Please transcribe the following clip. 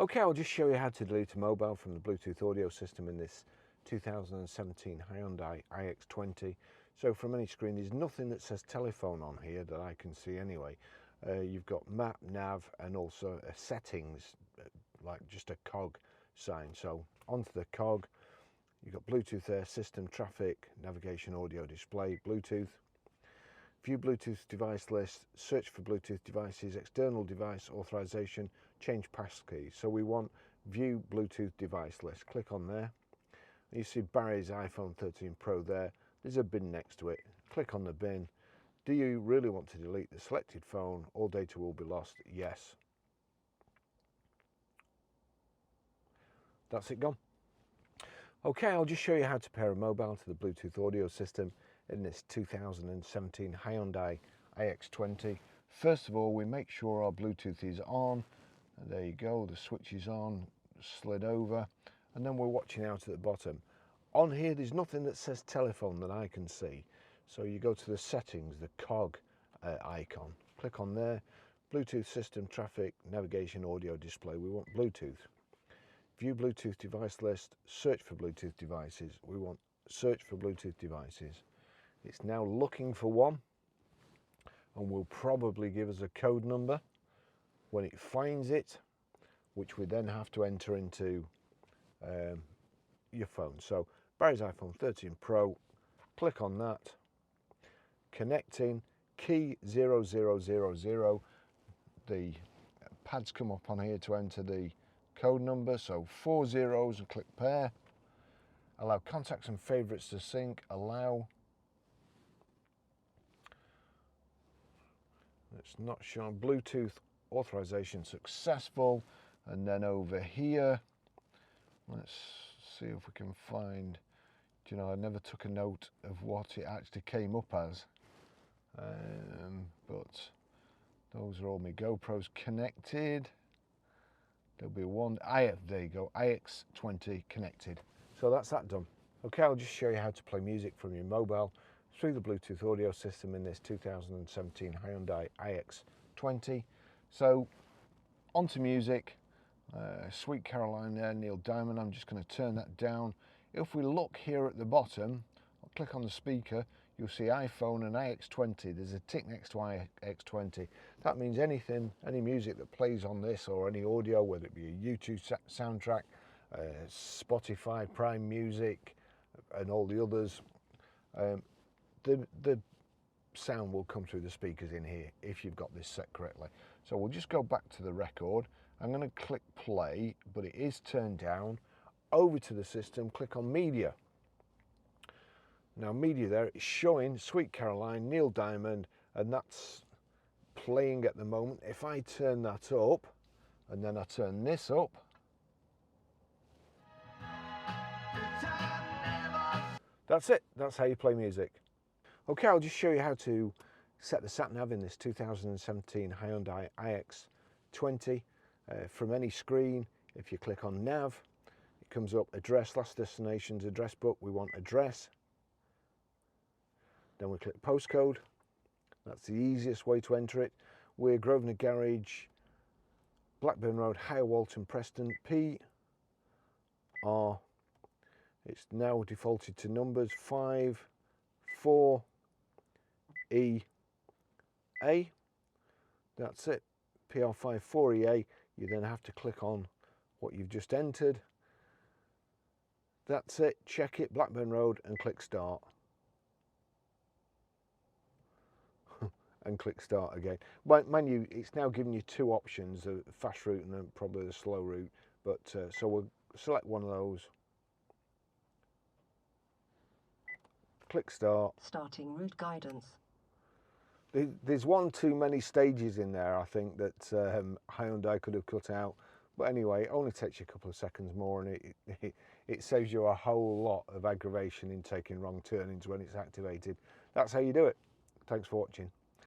Okay, I'll just show you how to delete a mobile from the Bluetooth audio system in this 2017 Hyundai iX20. So from any screen, there's nothing that says telephone on here that I can see anyway. You've got map, nav, and also a settings, like just a cog sign. So onto the cog, you've got Bluetooth there, system, traffic, navigation, audio, display, Bluetooth. View Bluetooth device list, search for Bluetooth devices, external device authorization, change passkey. So we want view Bluetooth device list. Click on there. You see Barry's iPhone 13 Pro there. There's a bin next to it. Click on the bin. Do you really want to delete the selected phone? All data will be lost. Yes. That's it gone. Okay, I'll just show you how to pair a mobile to the Bluetooth audio system in this 2017 Hyundai iX20. First of all, we make sure our Bluetooth is on. And there you go, the switch is on, slid over, and then we're watching out at the bottom. On here, there's nothing that says telephone that I can see. So you go to the settings, the cog icon, click on there, Bluetooth system, traffic, navigation, audio, display. We want Bluetooth. View Bluetooth device list, search for Bluetooth devices. We want search for Bluetooth devices. It's now looking for one and will probably give us a code number when it finds it, which we then have to enter into your phone. So Barry's iPhone 13 Pro, click on that, connecting, key 0000. The pads come up on here to enter the code number, so 4 zeros and click pair. Allow contacts and favorites to sync, allow. It's not showing Bluetooth authorization successful. And then over here, let's see if we can find, do you know, I never took a note of what it actually came up as. But those are all my GoPros connected. There'll be one, there you go, iX20 connected. So that's that done. Okay, I'll just show you how to play music from your mobile through the Bluetooth audio system in this 2017 Hyundai iX20. So onto music, Sweet Caroline there, Neil Diamond. I'm just going to turn that down. If we look here at the bottom, I'll click on the speaker, you'll see iPhone and iX20. There's a tick next to iX20. That means anything, any music that plays on this or any audio, whether it be a YouTube soundtrack, Spotify, Prime Music, and all the others, the sound will come through the speakers in here if you've got this set correctly. So we'll just go back to the record. I'm going to click play, but it is turned down. Over to the system, click on media. Now media there is showing Sweet Caroline, Neil Diamond, and that's playing at the moment. If I turn that up and then I turn this up, that's it. That's how you play music. Okay, I'll just show you how to set the Sat Nav in this 2017 Hyundai iX20 from any screen. If you click on Nav, it comes up address, last destinations, address book. We want address. Then we click postcode. That's the easiest way to enter it. We're Grosvenor Garage, Blackburn Road, Higher Walton, Preston, PR. It's now defaulted to numbers 5, 4, E, A. That's it. PR5 4EA. You then have to click on what you've just entered. That's it. Check it, Blackburn Road, and click start. And click start again. But mind you, it's now giving you two options, the fast route and then probably the slow route. But so we'll select one of those. Click start. Starting route guidance. There's one too many stages in there, I think, that Hyundai could have cut out. But anyway, it only takes you a couple of seconds more, and it saves you a whole lot of aggravation in taking wrong turnings when it's activated. That's how you do it. Thanks for watching.